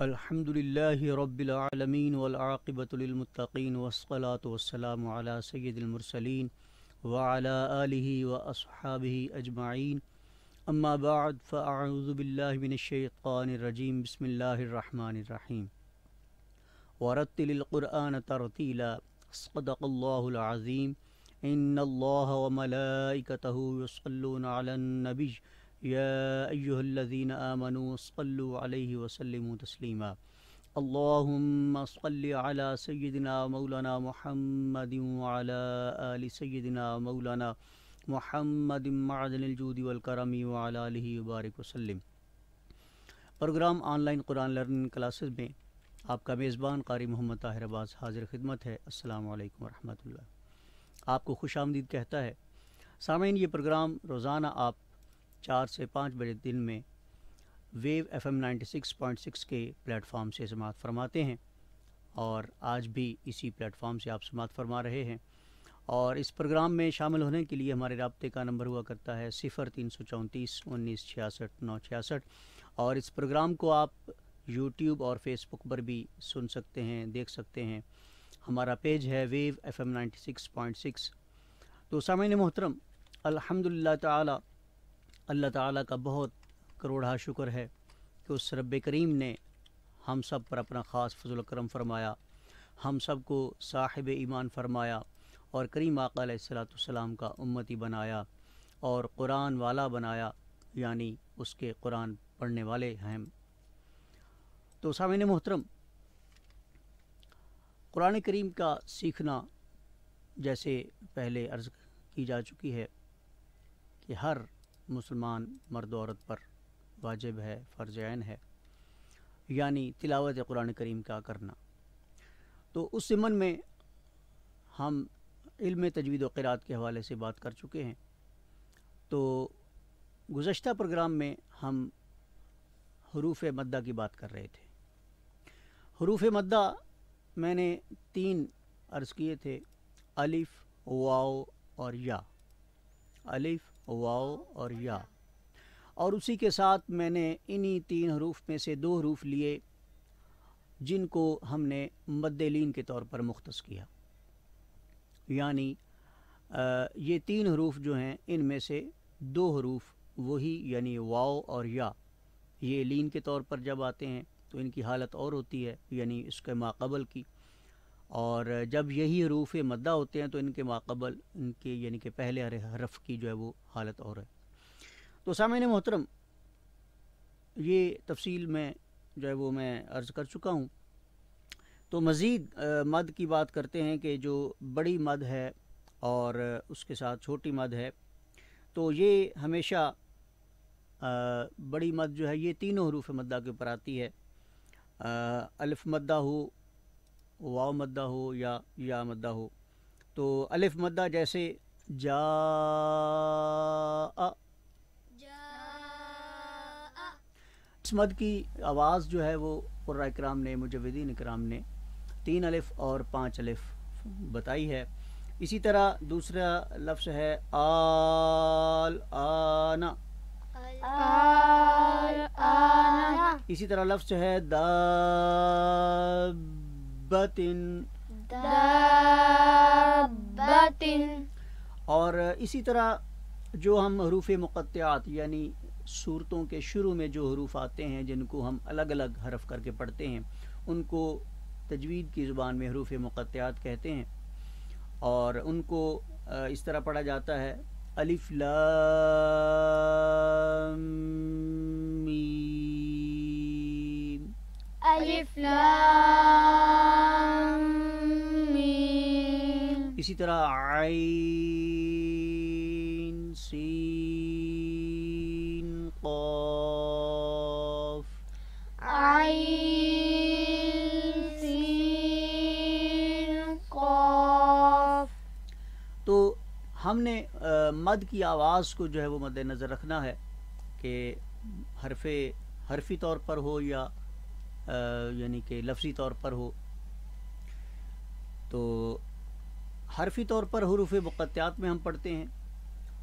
الحمدللہ رب العالمین والعاقبۃ للمتقین والصلاة والسلام علی سید المرسلین وعلی آلہ واصحابہ اجمعین اما بعد فاعوذ باللہ من الشیطان الرجیم بسم اللہ الرحمن الرحیم ورتل القرآن ترتیلا صدق اللہ العظیم ان اللہ وملائکتہ یصلون علی النبی یا ایہا الذین آمنوا صلوا علیہ وسلموا تسلیما اللہم صل علی سیدنا مولانا محمد وعلی آل سیدنا مولانا محمد معدن الجود والکرم وعلی آلہ وبارک وسلم۔ Programme online Quran learning classes میں آپ کا میزبان قاری محمد طاہر عباس حاضر خدمت ہے۔ السلام علیکم ورحمۃ اللہ، آپ کو خوش آمدید کہتا ہے۔ سامعین، یہ پروگرام روزانہ آپ 4 سے 5 بجے دن میں ویو FM 96.6 کے پلیٹ فارم سے سماعت فرماتے ہیں، اور آج بھی اسی پلیٹ فارم سے آپ سماعت فرما رہے ہیں۔ اور اس پروگرام میں شامل ہونے کے لیے ہمارے رابطے کا نمبر ہوا کرتا ہے 0334 19 66 966، اور اس پروگرام کو آپ یوٹیوب اور فیس بک پر بھی سن سکتے ہیں، دیکھ سکتے ہیں۔ ہمارا پیج ہے ویو FM 96.6۔ تو سامعین محترم، الحمدللہ تعالی، اللہ تعالیٰ کا بہت کروڑا شکر ہے کہ اس رب کریم نے ہم سب پر اپنا خاص فضل و کرم فرمایا، ہم سب کو صاحب ایمان فرمایا، اور کریم آقا علیہ الصلوۃ والسلام کا امتی بنایا اور قرآن والا بنایا، یعنی اس کے قرآن پڑھنے والے ہیں۔ تو سامعین محترم، قرآن کریم کا سیکھنا جیسے پہلے عرض کی جا چکی ہے کہ ہر مسلمان مرد و عورت پر واجب ہے، فرض عین ہے، یعنی تلاوت قرآن کریم کا کرنا۔ تو اس ضمن میں ہم علم تجوید و قرات کے حوالے سے بات کر چکے ہیں۔ تو گزشتہ پروگرام میں ہم حروف مدہ کی بات کر رہے تھے۔ حروف مدہ میں نے 3 عرض کیے تھے: الف، واو اور یا۔ الف، واو اور یا، اور اسی کے ساتھ میں نے انہی 3 حروف میں سے 2 حروف لیے جن کو ہم نے مد لین کے طور پر مختص کیا، یعنی یہ 3 حروف جو ہیں ان میں سے 2 حروف وہی، یعنی واو اور یا، یہ لین کے طور پر جب آتے ہیں تو ان کی حالت اور ہوتی ہے، یعنی اس کے ماقبل کی، اور جب یہی حروف مدہ ہوتے ہیں تو ان کے ماقبل، ان کے یعنی کہ پہلے حرف کی جو ہے وہ حالت اور ہے۔ تو سامعین محترم، یہ تفصیل میں جو ہے وہ میں عرض کر چکا ہوں۔ تو مزید مد کی بات کرتے ہیں کہ جو بڑی مد ہے اور اس کے ساتھ چھوٹی مد ہے، تو یہ ہمیشہ بڑی مد جو ہے یہ تینوں حروف مدہ کے اوپر آتی ہے۔ الف مدہ ہو، واو مدہ ہو یا مدہ ہو۔ تو الف مدہ جیسے جا، اس مد کی آواز جو ہے وہ قراء کرام نے، مجودین کرام نے 3 الف اور 5 الف بتائی ہے۔ اسی طرح دوسرا لفظ ہے آل، آنا، اسی طرح لفظ ہے اور اسی طرح جو ہم حروف مقطعات، یعنی صورتوں کے شروع میں جو حروف آتے ہیں جن کو ہم الگ الگ حرف کر کے پڑھتے ہیں، ان کو تجوید کی زبان میں حروف مقطعات کہتے ہیں، اور ان کو اس طرح پڑھا جاتا ہے: الف لام میم، الف لام میم۔ اسی طرح عین، سین، قاف، عین، سین، قاف۔ تو ہم نے مد کی آواز کو جو ہے وہ مد نظر رکھنا ہے کہ حرفی طور پر ہو یا یعنی کہ لفظی طور پر ہو۔ تو حرفی طور پر حروف مقطعات میں ہم پڑھتے ہیں،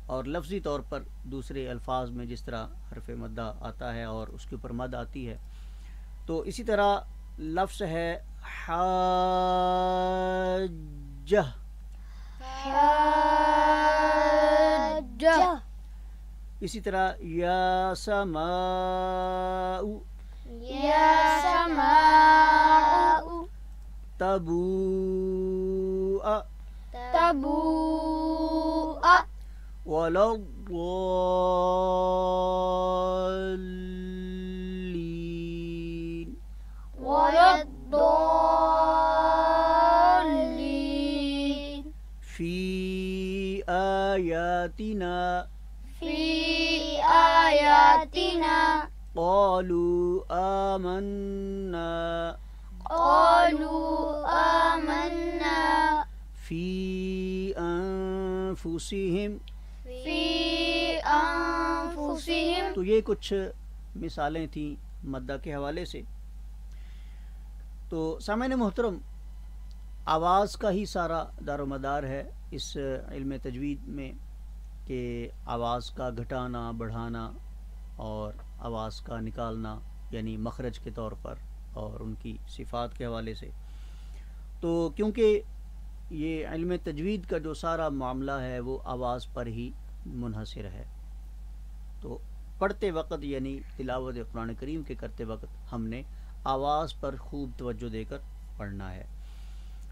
اور لفظی طور پر دوسرے الفاظ میں جس طرح حرف مدہ آتا ہے اور اس کے اوپر مد آتی ہے۔ تو اسی طرح لفظ ہے حاجہ، حاجہ، اسی طرح یا سماء یا سماء تبوء تبوء ولا الضالين ولا الضالين في آياتنا في آياتنا قالوا آمنا قالوا آمنا في أنفسهم في أنفسهم. تو یہ کچھ مثالیں تھیں مدہ کے حوالے سے. تو سامعین محترم، آواز کا ہی سارا دار و مدار ہے اس علم تجوید میں کہ آواز کا گھٹانا بڑھانا اور آواز کا نکالنا، یعنی مخرج کے طور پر اور ان کی صفات کے حوالے سے. تو کیونکہ یہ علم تجوید کا جو سارا معاملہ ہے وہ آواز پر ہی منحصر ہے، تو پڑھتے وقت یعنی تلاوت قرآن کریم کے کرتے وقت ہم نے آواز پر خوب توجہ دے کر پڑھنا ہے.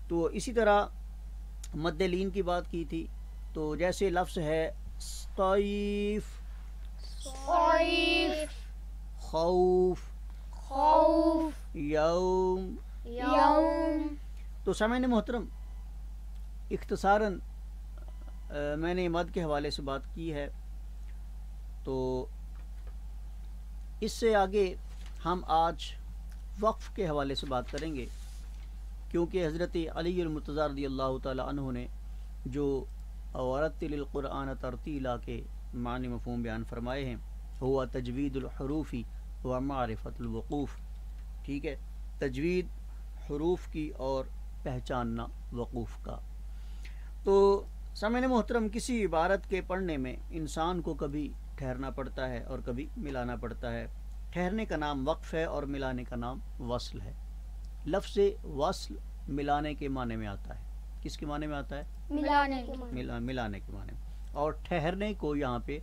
تو اسی طرح مد لین کی بات کی تھی، تو جیسے لفظ ہے صیف، صيف، خوف، خوف، یوم. يوم. تو سامعین محترم، اختصاراً میں نے مد کے حوالے سے بات کی ہے. تو اس سے آگے ہم آج وقف کے حوالے سے بات کریں گے، کیونکہ حضرت علی المرتضیٰ رضی اللہ تعالی عنہ نے جو ورتل القرآن ترتیلا کے معنی مفہوم بیان فرمائے ہیں، ہوا تجوید الحروف و معرفت الوقوف. ٹھیک ہے، تجوید حروف کی اور پہچاننا وقوف کا. تو سامعین محترم، کسی عبارت کے پڑھنے میں انسان کو کبھی ٹھہرنا پڑتا ہے اور کبھی ملانا پڑتا ہے. ٹھہرنے کا نام وقف ہے اور ملانے کا نام وصل ہے. لفظ وصل ملانے کے معنی میں آتا ہے. کس کے معنی میں آتا ہے؟ ملانے کے ملانے کے معنی میں. اور ٹھہرنے کو یہاں پہ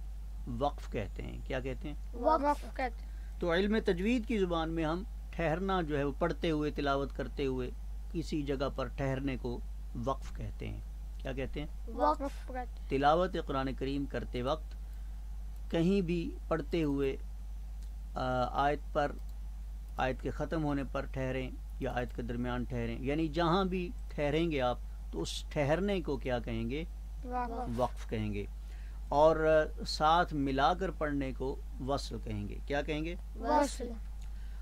وقف کہتے ہیں. کیا کہتے ہیں؟ وقف کہتے ہیں. تو علم تجوید کی زبان میں ہم ٹھہرنا جو ہے وہ پڑھتے ہوئے تلاوت کرتے ہوئے کسی جگہ پر ٹھہرنے کو وقف کہتے ہیں. کیا کہتے ہیں؟ وقف کہتے ہیں. تلاوت قرآن کریم کرتے وقت کہیں بھی پڑھتے ہوئے آیت کے ختم ہونے پر ٹھہریں یا آیت کے درمیان ٹھہریں، یعنی جہاں بھی ٹھہریں گے آپ تو اس ٹھہرنے کو کیا کہیں گے؟ وقف کہیں گے. اور ساتھ ملا کر پڑھنے کو وصل کہیں گے. کیا کہیں گے؟ وصل.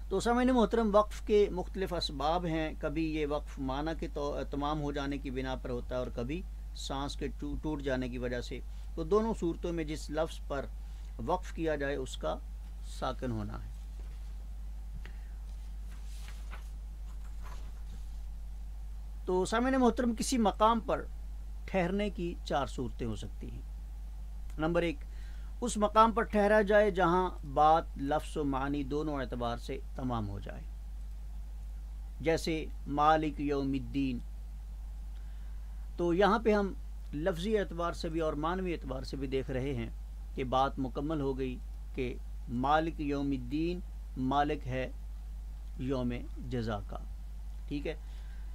تو سامعین محترم، وقف کے مختلف اسباب ہیں. کبھی یہ وقف معنی کے تمام ہو جانے کی بنا پر ہوتا ہے اور کبھی سانس کے ٹوٹ جانے کی وجہ سے. تو دونوں صورتوں میں جس لفظ پر وقف کیا جائے اس کا ساکن ہونا ہے. تو سامعین محترم، کسی مقام پر ٹھہرنے کی 4 صورتیں ہو سکتی ہیں. نمبر 1، اس مقام پر ٹھہرا جائے جہاں بات لفظ و معنی دونوں اعتبار سے تمام ہو جائے. جیسے مالک یوم الدین، تو یہاں پہ ہم لفظی اعتبار سے بھی اور معنوی اعتبار سے بھی دیکھ رہے ہیں کہ بات مکمل ہو گئی کہ مالک یوم الدین مالک ہے یوم جزا کا. ٹھیک ہے،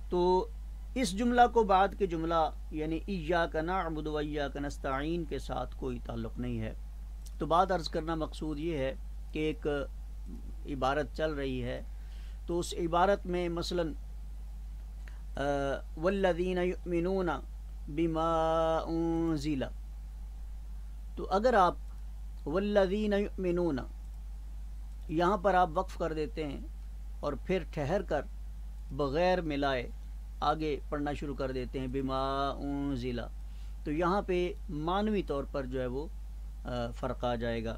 تو اس جملہ کو بعد کے جملہ یعنی ایاک نعبد و ایاک نستعین کے ساتھ کوئی تعلق نہیں ہے. تو بات عرض کرنا مقصود یہ ہے کہ ایک عبارت چل رہی ہے، تو اس عبارت میں مثلا والذین یؤمنون بما انزل، تو اگر آپ والذین یؤمنون یہاں پر آپ وقف کر دیتے ہیں اور پھر ٹھہر کر بغیر ملائے آگے پڑھنا شروع کر دیتے ہیں بما انزل، تو یہاں پہ معنوی طور پر جو ہے وہ فرق آ جائے گا.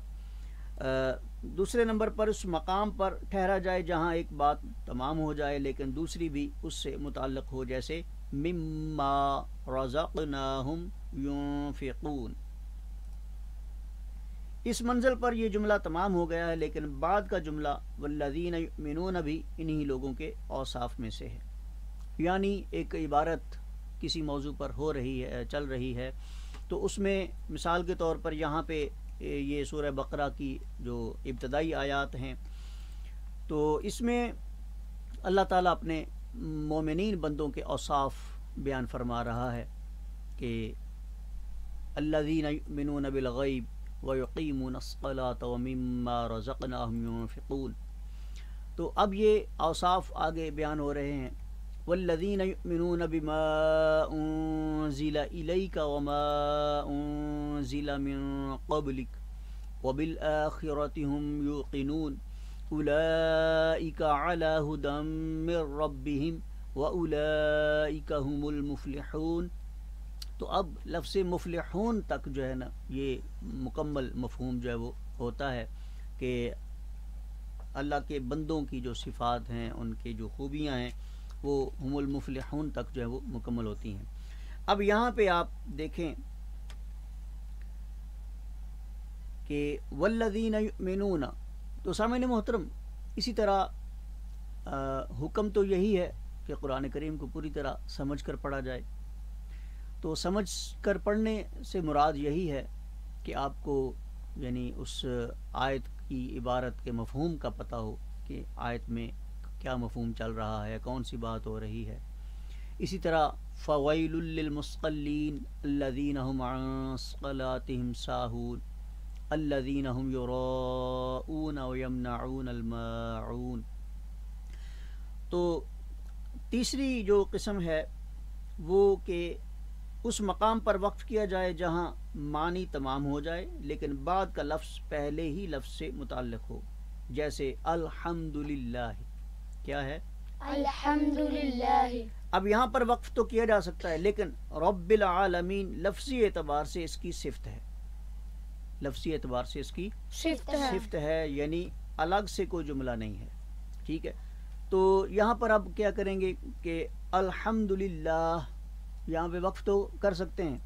دوسرے نمبر پر اس مقام پر ٹھہرا جائے جہاں ایک بات تمام ہو جائے لیکن دوسری بھی اس سے متعلق ہو، جیسے مما رزقناہم ينفقون، اس منزل پر یہ جملہ تمام ہو گیا ہے، لیکن بعد کا جملہ والذین یؤمنون بھی انہی لوگوں کے اوصاف میں سے ہے. یعنی ایک عبارت کسی موضوع پر ہو رہی ہے، چل رہی ہے، تو اس میں مثال کے طور پر یہاں پہ یہ سورہ بقرہ کی جو ابتدائی آیات ہیں، تو اس میں اللہ تعالیٰ اپنے مومنین بندوں کے اوصاف بیان فرما رہا ہے کہ الذین یؤمنون بالغیب ویقیمون الصلاۃ ومما رزقناہم ينفقون. تو اب یہ اوصاف آگے بیان ہو رہے ہیں. والذین یؤمنون بما انزل الیک وما انزل من قبلک وبالآخرۃ هم یوقنون اولئک علی ھدی من ربہم واولئک هم المفلحون. تو اب لفظ مفلحون تک جو ہے نا یہ مکمل مفہوم جو ہے وہ ہوتا ہے کہ اللہ کے بندوں کی جو صفات ہیں، ان کی جو خوبیاں ہیں، وہ ہم المفلحون تک جو ہے وہ مکمل ہوتی ہیں. اب یہاں پہ آپ دیکھیں کہ والذین یؤمنون، تو سامعین محترم اسی طرح حکم تو یہی ہے کہ قرآن کریم کو پوری طرح سمجھ کر پڑھا جائے. تو سمجھ کر پڑھنے سے مراد یہی ہے کہ آپ کو یعنی اس آیت کی عبارت کے مفہوم کا پتہ ہو کہ آیت میں کیا مفہوم چل رہا ہے، کون سی بات ہو رہی ہے. اسی طرح فویل للمصلین الذین هم عن صلاتهم ساہون الذین هم یراؤون ویمنعون الماعون. تو تیسری جو قسم ہے وہ کہ اس مقام پر وقف کیا جائے جہاں معنی تمام ہو جائے لیکن بعد کا لفظ پہلے ہی لفظ سے متعلق ہو، جیسے الحمدللہ. کیا ہے؟ الحمدللہ. اب یہاں پر وقف تو کیا جا سکتا ہے، لیکن رب العالمین لفظی اعتبار سے اس کی صفت ہے، لفظی اعتبار سے اس کی صفت ہے، یعنی الگ سے کوئی جملہ نہیں ہے. ٹھیک ہے، تو یہاں پر اب کیا کریں گے کہ الحمدللہ یہاں پہ وقف تو کر سکتے ہیں،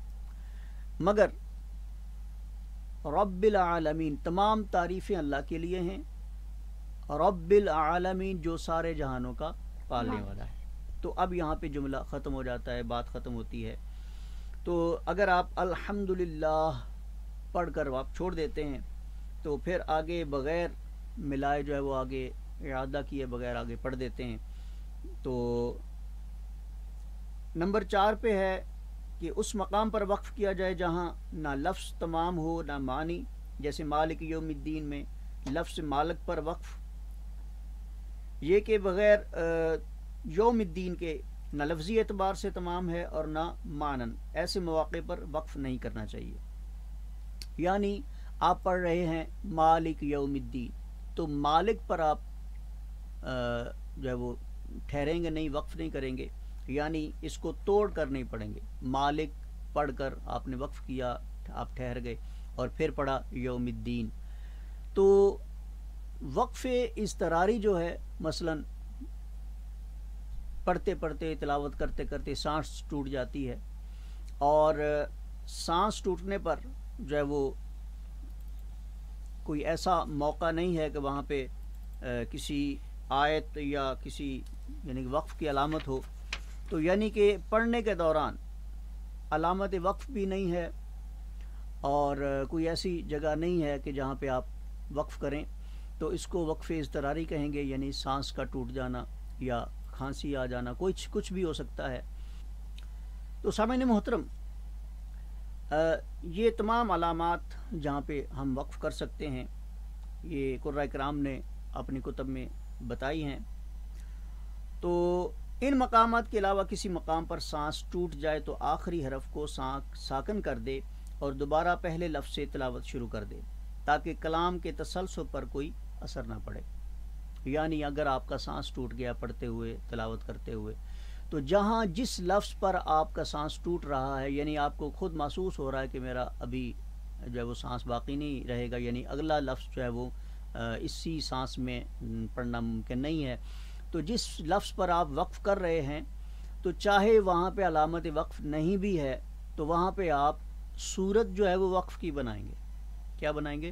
مگر رب العالمین تمام تعریفیں اللہ کے لیے ہیں، رب العالمین جو سارے جہانوں کا پالنے والا ہے. تو اب یہاں پہ جملہ ختم ہو جاتا ہے، بات ختم ہوتی ہے. تو اگر آپ الحمدللہ پڑھ کر آپ چھوڑ دیتے ہیں تو پھر آگے بغیر ملائے جو ہے وہ آگے اعادہ کیے بغیر آگے پڑھ دیتے ہیں. تو نمبر 4 پہ ہے کہ اس مقام پر وقف کیا جائے جہاں نہ لفظ تمام ہو نہ معنی، جیسے مالک یوم الدین میں لفظ مالک پر وقف، یہ کہ بغیر یوم الدین کے نہ لفظی اعتبار سے تمام ہے اور نہ معنن. ایسے مواقع پر وقف نہیں کرنا چاہیے. یعنی آپ پڑھ رہے ہیں مالک یوم الدین، تو مالک پر آپ جو ہے وہ ٹھہریں گے نہیں، وقف نہیں کریں گے، یعنی اس کو توڑ کر نہیں پڑھیں گے. مالک پڑھ کر آپ نے وقف کیا، آپ ٹھہر گئے اور پھر پڑھا یوم الدین. تو وقف اضطراری جو ہے، مثلا پڑھتے پڑھتے تلاوت کرتے کرتے سانس ٹوٹ جاتی ہے، اور سانس ٹوٹنے پر جو ہے وہ کوئی ایسا موقع نہیں ہے کہ وہاں پہ کسی آیت یا کسی یعنی وقف کی علامت ہو. تو یعنی کہ پڑھنے کے دوران علامت وقف بھی نہیں ہے اور کوئی ایسی جگہ نہیں ہے کہ جہاں پہ آپ وقف کریں، تو اس کو وقف اضطراری کہیں گے. یعنی سانس کا ٹوٹ جانا یا کھانسی آ جانا، کچھ بھی ہو سکتا ہے. تو سامعین محترم یہ تمام علامات جہاں پہ ہم وقف کر سکتے ہیں یہ قرآن کرام نے اپنی کتب میں بتائی ہیں. تو ان مقامات کے علاوہ کسی مقام پر سانس ٹوٹ جائے تو آخری حرف کو ساکن کر دے اور دوبارہ پہلے لفظ سے تلاوت شروع کر دے تاکہ کلام کے تسلسل پر کوئی اثر نہ پڑے. یعنی اگر آپ کا سانس ٹوٹ گیا پڑھتے ہوئے تلاوت کرتے ہوئے، تو جہاں جس لفظ پر آپ کا سانس ٹوٹ رہا ہے، یعنی آپ کو خود محسوس ہو رہا ہے کہ میرا ابھی جو ہے وہ سانس باقی نہیں رہے گا، یعنی اگلا لفظ جو ہے وہ اسی سانس میں پڑھنا ممکن نہیں ہے، تو جس لفظ پر آپ وقف کر رہے ہیں تو چاہے وہاں پہ علامت وقف نہیں بھی ہے تو وہاں پہ آپ صورت جو ہے وہ وقف کی بنائیں گے. کیا بنائیں گے؟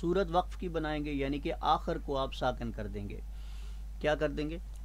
صورت وقف کی بنائیں گے، یعنی کہ آخر کو آپ ساکن کر دیں گے. کیا کر دیں گے؟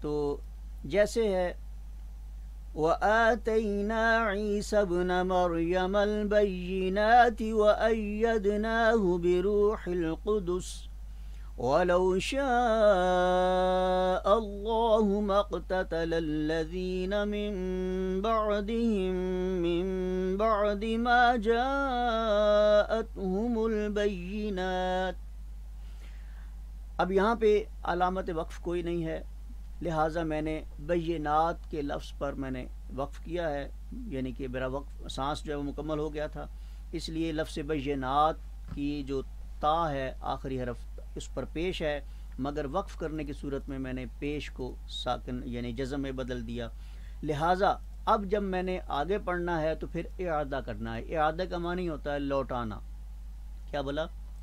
تو جیسے ہے وَآتَيْنَا عِيسَى ابْنَ مَرْيَمَ الْبَيِّنَاتِ وَأَيَّدْنَاهُ بِرُوحِ الْقُدُسِ وَلَوْ شَاءَ اللَّهُ مَا اقْتَتَلَ الَّذِينَ مِن بَعْدِهِم مِّن بَعْدِ مَا جَاءَتْهُمُ الْبَيِّنَاتُ. اب یہاں پہ علامت وقف کوئی نہیں ہے، لہٰذا میں نے بینات کے لفظ پر میں نے وقف کیا ہے، یعنی کہ میرا وقف سانس جو ہے وہ مکمل ہو گیا تھا، اس لیے لفظ بینات کی جو تا ہے آخری حرف اس پر پیش ہے، مگر وقف کرنے کی صورت میں نے پیش کو ساکن یعنی جزم میں بدل دیا. لہٰذا اب جب میں نے آگے پڑھنا ہے تو پھر اعادہ کرنا ہے. اعادہ کا معنی ہوتا ہے لوٹانا. کیا بولا؟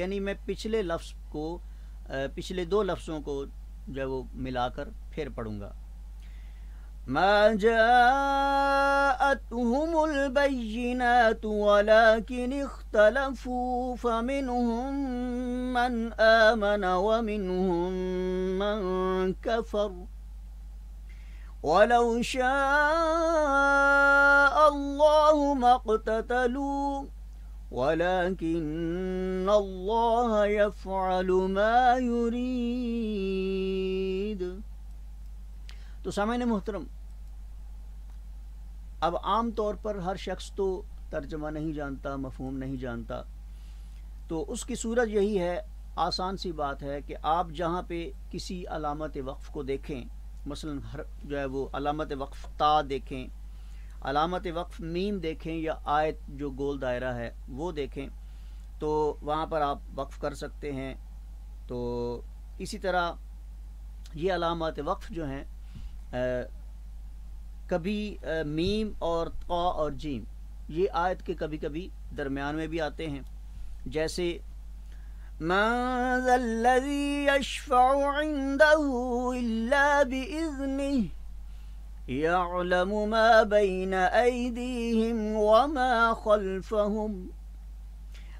یعنی میں پچھلے لفظ کو پچھلے دو لفظوں کو جو ہے وہ ملا کر پھر پڑھوں گا. ما جاءتهم البينات ولكن اختلفوا فمنهم من آمن ومنهم من كفر ولو شاء الله ما اقتتلوا وَلَكِنَّ اللَّهَ يَفْعَلُ مَا يُرِيدُ. تو سامعین محترم، اب عام طور پر ہر شخص تو ترجمہ نہیں جانتا، مفہوم نہیں جانتا، تو اس کی صورت یہی ہے، آسان سی بات ہے کہ آپ جہاں پہ کسی علامت وقف کو دیکھیں، مثلا جو ہے وہ علامت وقف تا دیکھیں، علامت وقف میم دیکھیں، یا آیت جو گول دائرہ ہے وہ دیکھیں، تو وہاں پر آپ وقف کر سکتے ہیں. تو اسی طرح یہ علامات وقف جو ہیں کبھی میم اور قا اور جیم یہ آیت کے کبھی کبھی درمیان میں بھی آتے ہیں، جیسے مَن ذَا الَّذِي يَشْفَعُ عِندَهُ إِلَّا بِإِذْنِهِ يَعْلَمُ مَا بَيْنَ أَيْدِيهِمْ وَمَا خَلْفَهُمْ.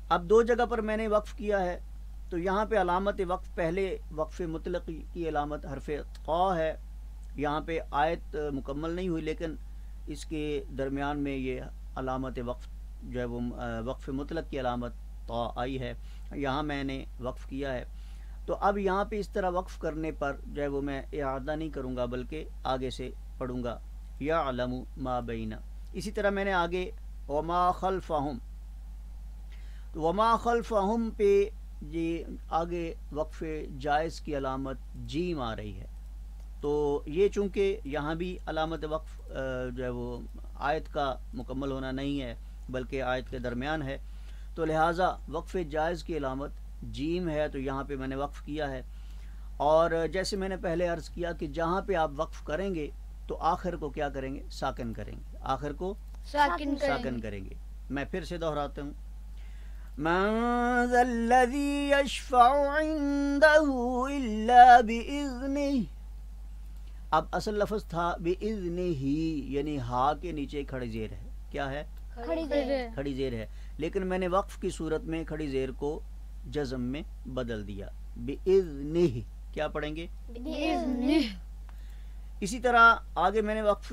اب دو جگہ پر میں نے وقف کیا ہے، تو یہاں پہ علامت وقف پہلے وقف مطلق کی علامت حرف قا ہے، یہاں پہ آیت مکمل نہیں ہوئی لیکن اس کے درمیان میں یہ علامت وقف جو ہے وہ وقف مطلق کی علامت تا آئی ہے، یہاں میں نے وقف کیا ہے. تو اب یہاں پہ اس طرح وقف کرنے پر جو ہے وہ میں اعادہ نہیں کروں گا بلکہ آگے سے پڑھوں گا یعلم ما بین. اسی طرح میں نے آگے وما خلفہم، تو وما خلفہم پہ یہ آگے وقف جائز کی علامت جیم آ رہی ہے. تو یہ چونکہ یہاں بھی علامت وقف جو ہے وہ آیت کا مکمل ہونا نہیں ہے بلکہ آیت کے درمیان ہے، تو لہٰذا وقف جائز کی علامت جیم ہے، تو یہاں پہ میں نے وقف کیا ہے. اور جیسے میں نے پہلے عرض کیا کہ جہاں پہ آپ وقف کریں گے تو آخر کو کیا کریں گے؟ ساکن کریں گے، آخر کو ساکن کریں گے. میں پھر سے دہراتا ہوں، مَن ذَا الَّذِي يَشْفَعُ عِندَهُ إِلَّا بِإِذْنِهِ. اب اصل لفظ تھا بِإِذْنِهِ، یعنی ہا کے نیچے کھڑی زیر ہے. کیا ہے؟ کھڑی زیر ہے، لیکن میں نے وقف کی صورت میں کھڑی زیر کو جزم میں بدل دیا. بِإِذْنِهِ کیا پڑھیں گے؟ بِإِذْنِهِ. اسی طرح آگے میں نے وقف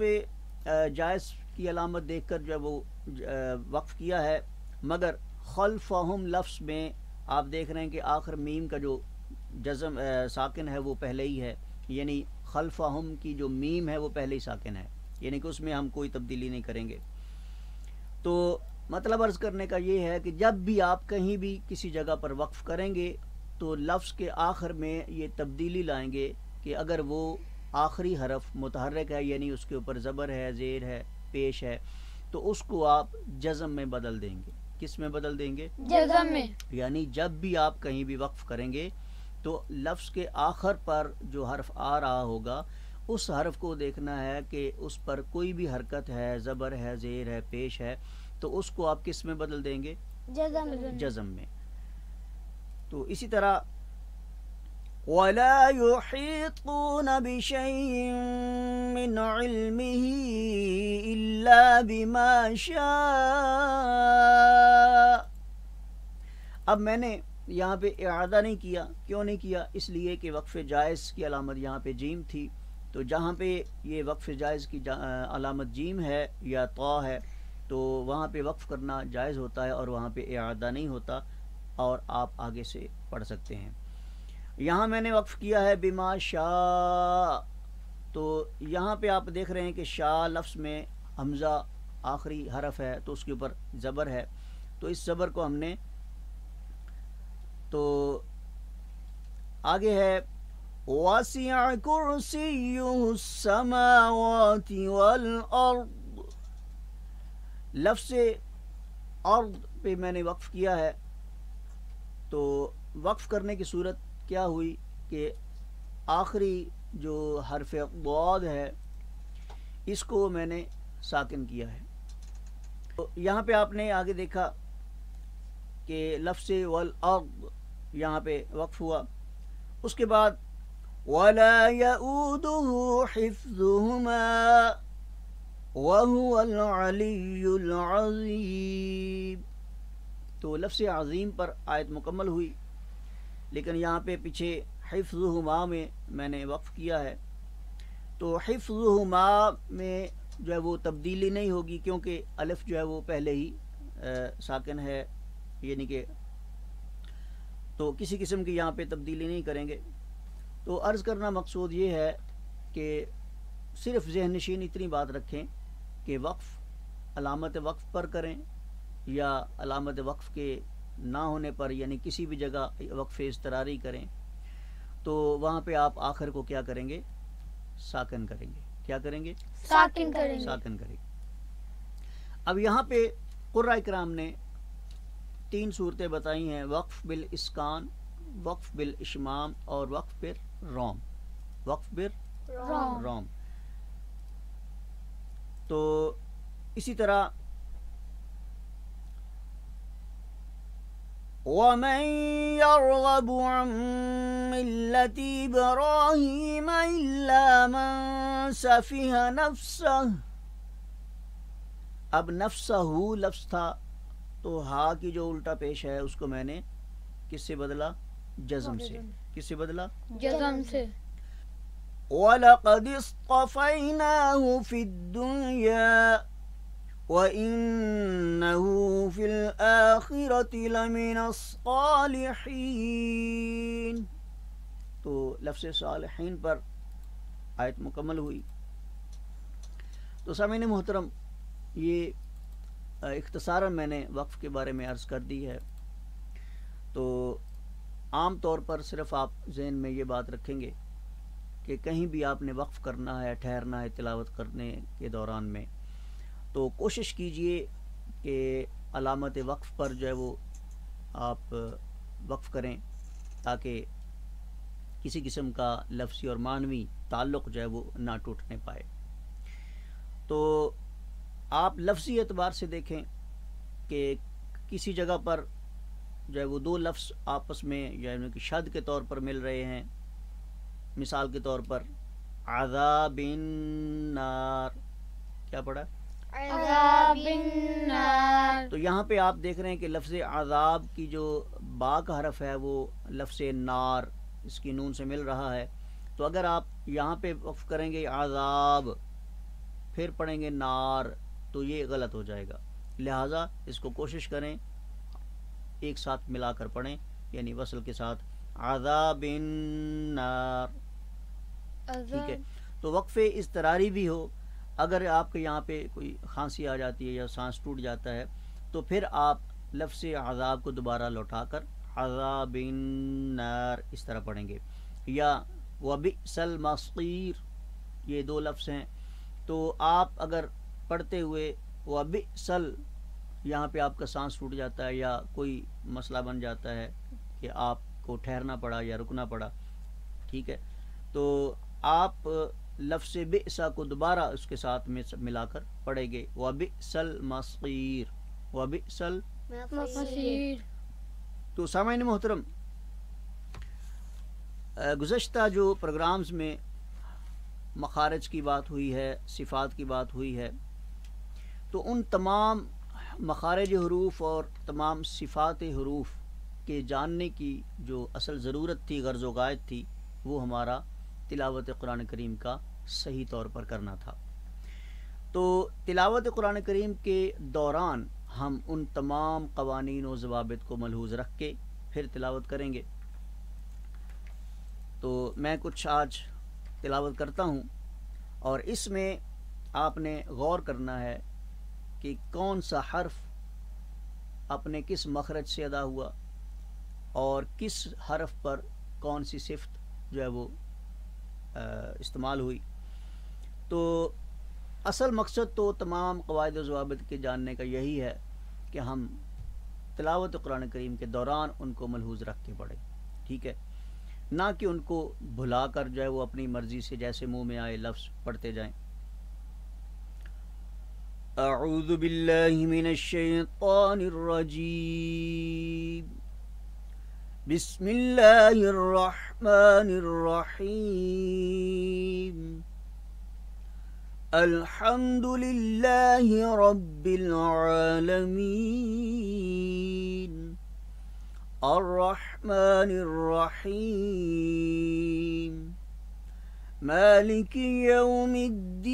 جائز کی علامت دیکھ کر جو وہ وقف کیا ہے، مگر خلفہم لفظ میں آپ دیکھ رہے ہیں کہ آخر میم کا جو جزم ساکن ہے وہ پہلے ہی ہے، یعنی خلفہم کی جو میم ہے وہ پہلے ہی ساکن ہے، یعنی کہ اس میں ہم کوئی تبدیلی نہیں کریں گے. تو مطلب عرض کرنے کا یہ ہے کہ جب بھی آپ کہیں بھی کسی جگہ پر وقف کریں گے تو لفظ کے آخر میں یہ تبدیلی لائیں گے کہ اگر وہ آخری حرف متحرک ہے یعنی اس کے اوپر زبر ہے، زیر ہے، پیش ہے، تو اس کو آپ جزم میں بدل دیں گے. کس میں بدل دیں گے؟ جزم میں. یعنی جب بھی آپ کہیں بھی وقف کریں گے تو لفظ کے آخر پر جو حرف آ رہا ہوگا اس حرف کو دیکھنا ہے کہ اس پر کوئی بھی حرکت ہے، زبر ہے، زیر ہے، پیش ہے، تو اس کو آپ کس میں بدل دیں گے؟ جزم میں. تو اسی طرح ولا يحيطون بشيء من علمه إلا بما شاء. اب میں نے یہاں پہ اعادہ نہیں کیا. کیوں نہیں کیا؟ اس لیے کہ وقف جائز کی علامت یہاں پہ جیم تھی، تو جہاں پہ یہ وقف جائز کی علامت جیم ہے یا طا ہے تو وہاں پہ وقف کرنا جائز ہوتا ہے اور وہاں پہ اعادہ نہیں ہوتا، اور آپ آگے سے پڑھ سکتے ہیں. یہاں میں نے وقف کیا ہے بما شاء، تو یہاں پہ آپ دیکھ رہے ہیں کہ شاء لفظ میں حمزہ آخری حرف ہے تو اس کے اوپر زبر ہے، تو اس زبر کو ہم نے، تو آگے ہے وَاسِعَ كُرْسِيُّهُ السَّمَاوَاتِ وَالْأَرْضِ. لفظ ارض پہ میں نے وقف کیا ہے، تو وقف کرنے کی صورت کیا ہوئی کہ آخری جو حرف ضاد ہے اس کو میں نے ساکن کیا ہے. تو یہاں پہ آپ نے آگے دیکھا کہ لفظ والارض یہاں پہ وقف ہوا. اس کے بعد وَلَا يَؤُودُهُ حِفْظُهُمَا وَهُوَ الْعَلِيُّ الْعَظِيمُ. تو لفظ عظیم پر آیت مکمل ہوئی، لیکن یہاں پہ پیچھے حفظہما میں میں نے وقف کیا ہے. تو حفظہما میں جو ہے وہ تبدیلی نہیں ہوگی کیونکہ الف جو ہے وہ پہلے ہی ساکن ہے، یعنی کہ تو کسی قسم کی یہاں پہ تبدیلی نہیں کریں گے. تو عرض کرنا مقصود یہ ہے کہ صرف ذہن نشین اتنی بات رکھیں کہ وقف علامت وقف پر کریں یا علامت وقف کے نہ ہونے پر، یعنی کسی بھی جگہ وقف اضطراری کریں، تو وہاں پہ آپ آخر کو کیا کریں گے؟ ساکن کریں گے. کیا کریں گے؟ ساکن کریں گے. ساکن کریں گے. اب یہاں پہ قراء کرام نے 3 صورتیں بتائی ہیں: وقف بالاسکان، وقف بالاشمام اور وقف پر روم. وقف پر روم. تو اسی طرح وَمَن يَرْغَبُ عَن مِّلَّةِ إِبْرَاهِيمَ إِلَّا مَن سَفِهَ نَفْسَهُ. اب نفسہ لفظ تھا تو ہا کی جو الٹا پیش ہے اس کو میں نے کس سے بدلا؟ جزم سے. کس سے بدلا؟ جزم سے. وَلَقَدِ اصْطَفَيْنَاهُ فِي الدُّنْيَا وَإِنَّهُ فِي الْآخِرَةِ لَمِنَ الصَّالِحِينَ. تو لفظ صالحین پر آیت مکمل ہوئی. تو سامعین محترم، یہ اختصاراً میں نے وقف کے بارے میں عرض کر دی ہے. تو عام طور پر صرف آپ ذہن میں یہ بات رکھیں گے کہ کہیں بھی آپ نے وقف کرنا ہے، ٹھہرنا ہے تلاوت کرنے کے دوران میں، تو کوشش کیجئے کہ علامت وقف پر جو ہے وہ آپ وقف کریں تاکہ کسی قسم کا لفظی اور معنوی تعلق جو ہے وہ نہ ٹوٹنے پائے. تو آپ لفظی اعتبار سے دیکھیں کہ کسی جگہ پر جو ہے وہ 2 لفظ آپس میں یعنی کہ شد کے طور پر مل رہے ہیں. مثال کے طور پر عذاب النار، کیا پڑھا؟ عذاب النار. تو یہاں پہ آپ دیکھ رہے ہیں کہ لفظ عذاب کی جو با کا حرف ہے وہ لفظ نار اس کی نون سے مل رہا ہے. تو اگر آپ یہاں پہ وقف کریں گے عذاب پھر پڑھیں گے نار تو یہ غلط ہو جائے گا. لہٰذا اس کو کوشش کریں ایک ساتھ ملا کر پڑھیں، یعنی وصل کے ساتھ عذاب النار. ٹھیک ہے. تو وقف اضطراری بھی ہو، اگر آپ کے یہاں پہ کوئی کھانسی آ جاتی ہے یا سانس ٹوٹ جاتا ہے تو پھر آپ لفظ عذاب کو دوبارہ لوٹا کر عذاب النار اس طرح پڑھیں گے. یا وبئس المصیر، یہ 2 لفظ ہیں. تو آپ اگر پڑھتے ہوئے وبئسل یہاں پہ آپ کا سانس ٹوٹ جاتا ہے یا کوئی مسئلہ بن جاتا ہے کہ آپ کو ٹھہرنا پڑا یا رکنا پڑا، ٹھیک ہے، تو آپ لفظ بئسا کو دوبارہ اس کے ساتھ میں ملا کر پڑھیں گے وبئسل مصیر. وبئسل مصیر. تو سامعین محترم، گزشتہ جو پروگرامز میں مخارج کی بات ہوئی ہے، صفات کی بات ہوئی ہے، تو ان تمام مخارج حروف اور تمام صفات حروف کے جاننے کی جو اصل ضرورت تھی، غرض و غایت تھی، وہ ہمارا تلاوت قرآن کریم کا صحیح طور پر کرنا تھا۔ تو تلاوت قرآن کریم کے دوران ہم ان تمام قوانین و ضوابط کو ملحوظ رکھ کے پھر تلاوت کریں گے۔ تو میں کچھ آج تلاوت کرتا ہوں، اور اس میں آپ نے غور کرنا ہے کہ کون سا حرف اپنے کس مخرج سے ادا ہوا اور کس حرف پر کون سی صفت جو ہے وہ استعمال ہوئی۔ تو اصل مقصد تو تمام قواعد و ضوابط کے جاننے کا یہی ہے کہ ہم تلاوت قرآن کریم کے دوران ان کو ملحوظ رکھ کے پڑھیں، ٹھیک ہے، نہ کہ ان کو بھلا کر جو ہے وہ اپنی مرضی سے جیسے منہ میں آئے لفظ پڑھتے جائیں۔ اعوذ باللہ من الشیطان الرجیم، بسم اللہ الرحمن الرحیم، الحمد للہ رب العالمین، الرحمن الرحیم، مالک یوم الدین،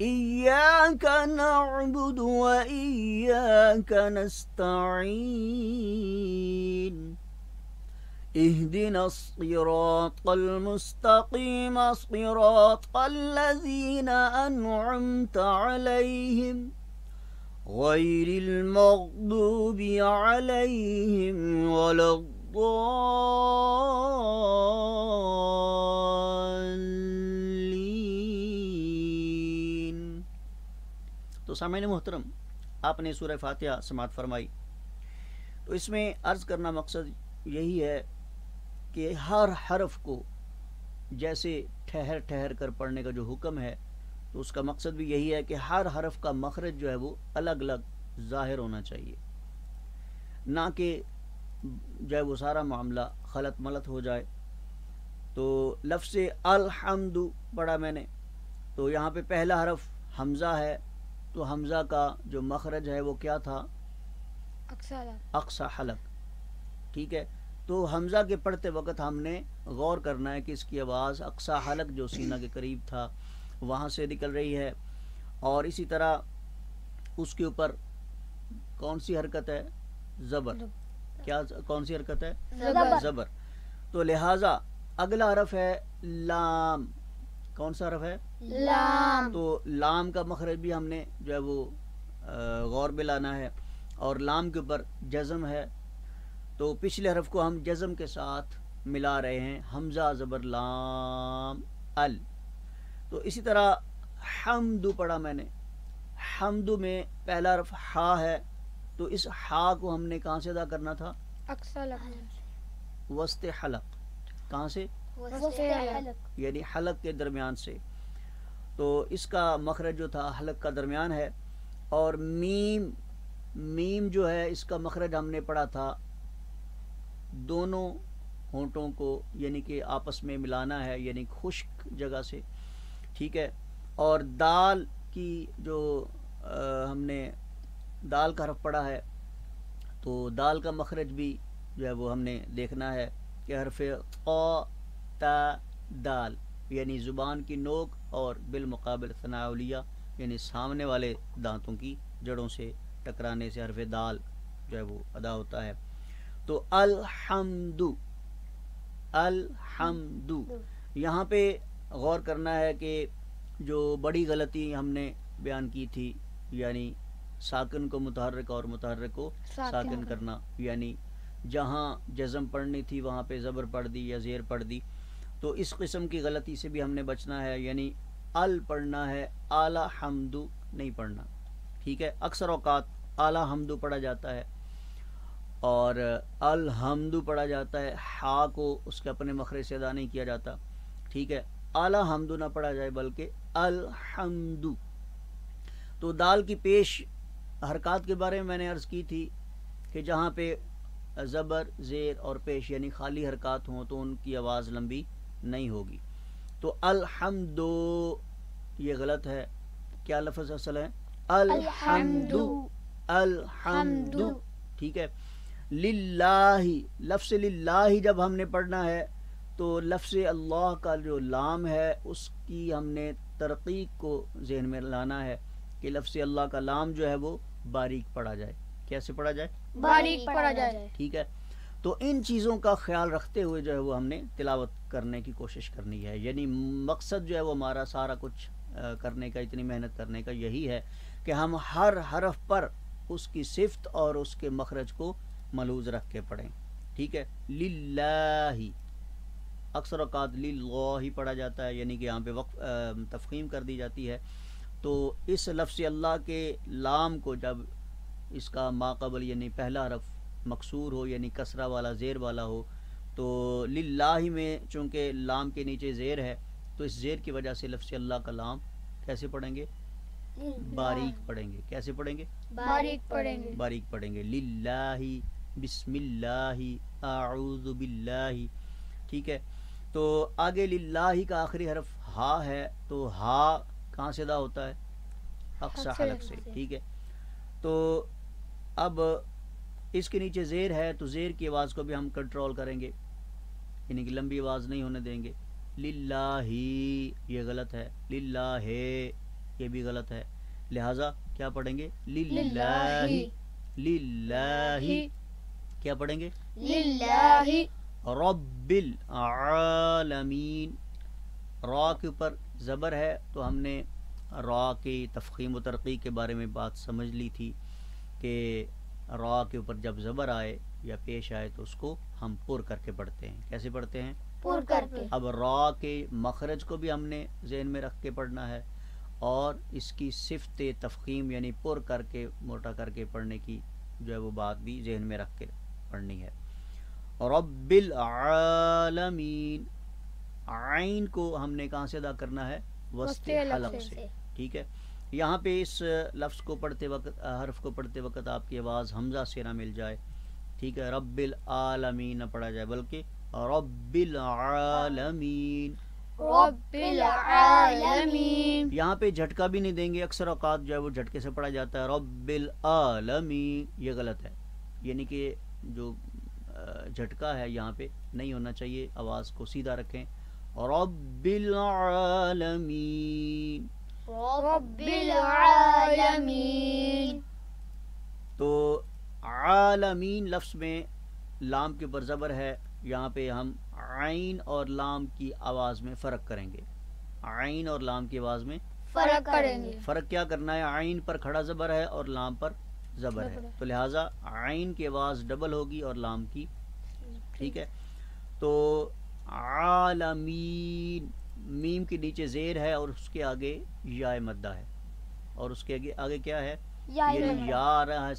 ایاک نعبد و ایاک نستعین، اهدنا الصراط المستقيم صراط الذين أنعمت عليهم غير المغضوب عليهم ولا الضالين۔ تو سامعین محترم، آپ نے سورہ فاتحہ سماعت فرمائی، تو اس میں عرض کرنا مقصد یہی ہے کہ ہر حرف کو جیسے ٹھہر ٹھہر کر پڑھنے کا جو حکم ہے، تو اس کا مقصد بھی یہی ہے کہ ہر حرف کا مخرج جو ہے وہ الگ الگ ظاہر ہونا چاہیے، نہ کہ جو ہے وہ سارا معاملہ خلط ملط ہو جائے۔ تو لفظ الحمد پڑھا میں نے، تو یہاں پہ پہلا حرف حمزہ ہے، تو حمزہ کا جو مخرج ہے وہ کیا تھا؟ اقصی حلق، ٹھیک ہے۔ تو حمزہ کے پڑھتے وقت ہم نے غور کرنا ہے کہ اس کی آواز اقصی حلق جو سینہ کے قریب تھا وہاں سے نکل رہی ہے، اور اسی طرح اس کے اوپر کون سی حرکت ہے؟ زبر۔ کیا کون سی حرکت ہے؟ زبر۔ تو لہٰذا اگلا حرف ہے لام۔ کون سا حرف ہے؟ لام۔ تو لام کا مخرج بھی ہم نے جو ہے وہ غور میں لانا ہے، اور لام کے اوپر جزم ہے، تو پچھلے حرف کو ہم جزم کے ساتھ ملا رہے ہیں، حمزہ زبر لام ال۔ تو اسی طرح حمد پڑھا میں نے، حمد میں پہلا حرف ہا ہے، تو اس ہا کو ہم نے کہاں سے ادا کرنا تھا؟ وسط حلق۔ کہاں سے؟ یعنی حلق کے درمیان سے۔ تو اس کا مخرج جو تھا حلق کا درمیان ہے، اور میم جو ہے اس کا مخرج ہم نے پڑھا تھا دونوں ہونٹوں کو یعنی کہ آپس میں ملانا ہے، یعنی خشک جگہ سے، ٹھیک ہے۔ اور دال کی جو ہم نے دال کا حرف پڑھا ہے، تو دال کا مخرج بھی جو ہے وہ ہم نے دیکھنا ہے کہ حرف قا تا دال، یعنی زبان کی نوک اور بالمقابل ثناء علیہ یعنی سامنے والے دانتوں کی جڑوں سے ٹکرانے سے حرف دال جو ہے وہ ادا ہوتا ہے۔ تو الحمد یہاں پہ غور کرنا ہے کہ جو بڑی غلطی ہم نے بیان کی تھی، یعنی ساکن کو متحرک اور متحرک کو ساکن کرنا، یعنی جہاں جزم پڑھنی تھی وہاں پہ زبر پڑھ دی یا زیر پڑھ دی، تو اس قسم کی غلطی سے بھی ہم نے بچنا ہے، یعنی ال پڑھنا ہے، اعلیٰ حمد نہیں پڑھنا، ٹھیک ہے۔ اکثر اوقات اعلیٰ حمد پڑھا جاتا ہے اور الحمد پڑھا جاتا ہے، ہا کو اس کے اپنے مخرج سے ادا نہیں کیا جاتا، ٹھیک ہے۔ اعلیٰ حمد نہ پڑھا جائے بلکہ الحمد۔ تو دال کی پیش حرکات کے بارے میں نے عرض کی تھی کہ جہاں پہ زبر زیر اور پیش یعنی خالی حرکات ہوں تو ان کی آواز لمبی نہیں ہوگی. تو الحمد یہ غلط ہے. کیا لفظ اصل ہے؟ الحمد. الحمد ٹھیک ہے. للہ لفظ للہ جب ہم نے پڑھنا ہے تو لفظ اللہ کا جو لام ہے اس کی ہم نے ترقیق کو ذہن میں لانا ہے کہ لفظ اللہ کا لام جو ہے وہ باریک پڑھا جائے. کیسے پڑھا جائے؟ باریک پڑھا جائے. ٹھیک ہے. تو ان چیزوں کا خیال رکھتے ہوئے جو ہے وہ ہم نے تلاوت کرنے کی کوشش کرنی ہے. یعنی مقصد جو ہے وہ ہمارا سارا کچھ کرنے کا، اتنی محنت کرنے کا یہی ہے کہ ہم ہر حرف پر اس کی صفت اور اس کے مخرج کو ملحوظ رکھ کے پڑھیں. ٹھیک ہے. للہ اکثر اوقات للہ پڑھا جاتا ہے، یعنی کہ یہاں پہ تفخیم کر دی جاتی ہے. تو اس لفظ اللہ کے لام کو جب اس کا ما قبل یعنی پہلا حرف مکسور ہو یعنی کسرہ والا زیر والا ہو تو للہ میں چونکہ لام کے نیچے زیر ہے تو اس زیر کی وجہ سے لفظ اللہ کا لام کیسے پڑھیں گے؟ باریک پڑھیں گے. کیسے پڑھیں گے؟ باریک پڑھیں گے. باریک پڑھیں گے. للہ بسم اللہ اعوذ باللہ. ٹھیک ہے. تو آگے للہ کا آخری حرف ہا ہے تو ہا کہاں سے ادا ہوتا ہے؟ اقصی حلق سے. ٹھیک ہے. تو اب اس کے نیچے زیر ہے تو زیر کی آواز کو بھی ہم کنٹرول کریں گے، یعنی کہ لمبی آواز نہیں ہونے دیں گے. للہ یہ غلط ہے. للہ یہ بھی غلط ہے. لہٰذا کیا پڑھیں گے؟ للہ. للہ کیا پڑھیں گے؟ للہ. رب العالمین. را کے اوپر زبر ہے تو ہم نے را کی تفخیم و ترقیق کے بارے میں بات سمجھ لی تھی کہ را کے اوپر جب زبر آئے یا پیش آئے تو اس کو ہم پر کر کے پڑھتے ہیں. کیسے پڑھتے ہیں؟ پر کر کے. اب را کے مخرج کو بھی ہم نے ذہن میں رکھ کے پڑھنا ہے اور اس کی صفت تفخیم یعنی پر کر کے موٹا کر کے پڑھنے کی جو ہے وہ بات بھی ذہن میں رکھ کے پڑھنی ہے. رب العالمین. عین کو ہم نے کہاں سے ادا کرنا ہے؟ وسط حلق سے. ٹھیک ہے. یہاں پہ اس لفظ کو پڑھتے وقت حرف کو پڑھتے وقت آپ کی آواز حمزہ سے نہ مل جائے. ٹھیک ہے. رب العالمین نہ پڑھا جائے بلکہ رب العالمین. رب العالمین. یہاں پہ جھٹکا بھی نہیں دیں گے. اکثر اوقات جو ہے وہ جھٹکے سے پڑھا جاتا ہے رب العالمین. یہ غلط ہے. یعنی کہ جو جھٹکا ہے یہاں پہ نہیں ہونا چاہیے. آواز کو سیدھا رکھیں. رب العالمین. رب العالمین. تو عالمین لفظ میں لام کے اوپر زبر ہے. یہاں پہ ہم عین اور لام کی آواز میں فرق کریں گے. عین اور لام کی آواز میں فرق کریں گے. فرق کیا کرنا ہے؟ عین پر کھڑا زبر ہے اور لام پر زبر ہے تو لہٰذا عین کی آواز ڈبل ہوگی اور لام کی. ٹھیک ہے. تو عالمین میم کے نیچے زیر ہے اور اس کے آگے یا مدہ ہے اور اس کے آگے کیا ہے؟ یعنی یا آ رہا ہے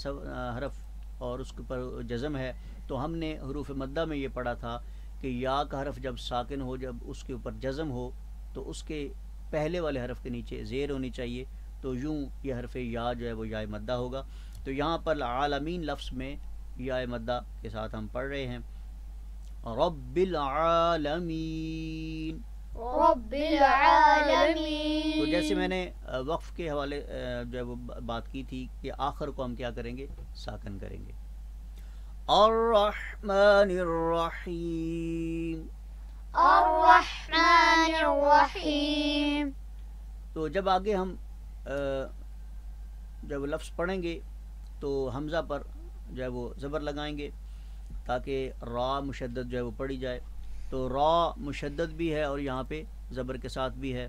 حرف اور اس کے اوپر جزم ہے. تو ہم نے حروف مدہ میں یہ پڑھا تھا کہ یا کا حرف جب ساکن ہو جب اس کے اوپر جزم ہو تو اس کے پہلے والے حرف کے نیچے زیر ہونی چاہیے تو یوں یہ حرف یا جو ہے وہ یا مدہ ہوگا. تو یہاں پر عالمین لفظ میں یا مدہ کے ساتھ ہم پڑھ رہے ہیں رب العالمین. رب العالمین. تو جیسے میں نے وقف کے حوالے جو ہے وہ بات کی تھی کہ آخر کو ہم کیا کریں گے؟ ساکن کریں گے. الرحمن الرحیم. الرحمن الرحیم. تو جب آگے ہم جب لفظ پڑھیں گے تو حمزہ پر جو ہے وہ زبر لگائیں گے تاکہ را مشدد جو ہے وہ پڑھی جائے. تو را مشدد بھی ہے اور یہاں پہ زبر کے ساتھ بھی ہے.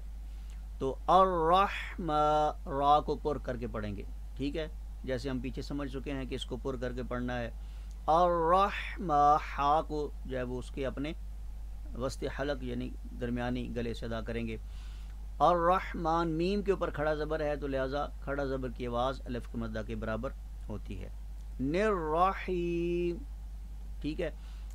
تو را کو پر کر کے پڑھیں گے. ٹھیک ہے. جیسے ہم پیچھے سمجھ چکے ہیں کہ اس کو پر کر کے پڑھنا ہے. ہا کو جو ہے وہ اس کے اپنے وسط حلق یعنی درمیانی گلے سے ادا کریں گے. الرحمن میم کے اوپر کھڑا زبر ہے تو لہٰذا کھڑا زبر کی آواز الف کے مدہ کے برابر ہوتی ہے. نررحیم. ٹھیک ہے.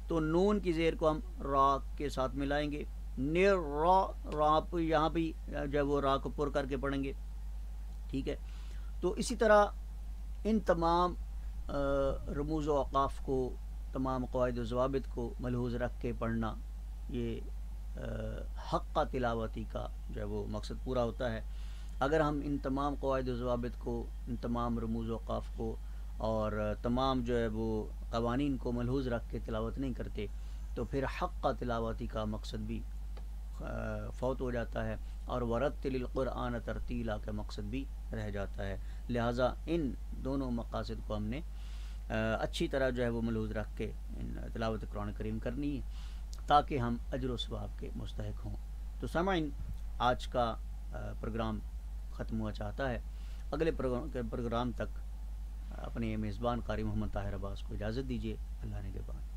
تو نون کی زیر کو ہم را کے ساتھ ملائیں گے. را یہاں بھی جو ہے وہ را کو پر کر کے پڑھیں گے. ٹھیک ہے. تو اسی طرح ان تمام رموز و اوقاف کو تمام قواعد و ضوابط کو ملحوظ رکھ کے پڑھنا، یہ حق تلاوتی کا جو ہے وہ مقصد پورا ہوتا ہے۔ اگر ہم ان تمام قواعد و ضوابط کو، ان تمام رموز و اوقاف کو اور تمام جو ہے وہ قوانین کو ملحوظ رکھ کے تلاوت نہیں کرتے تو پھر حق تلاوتی کا مقصد بھی فوت ہو جاتا ہے، اور ورتل القرآن ترتیلا کا مقصد بھی رہ جاتا ہے۔ لہٰذا ان دونوں مقاصد کو ہم نے اچھی طرح جو ہے وہ ملحوظ رکھ کے تلاوت قرآن کریم کرنی ہے تاکہ ہم اجر و ثواب کے مستحق ہوں۔ تو سامعین، آج کا پروگرام ختم ہوا چاہتا ہے۔ اگلے پروگرام تک اپنے میزبان قاری محمد طاہر عباس کو اجازت دیجیے۔ اللہ نے کے بعد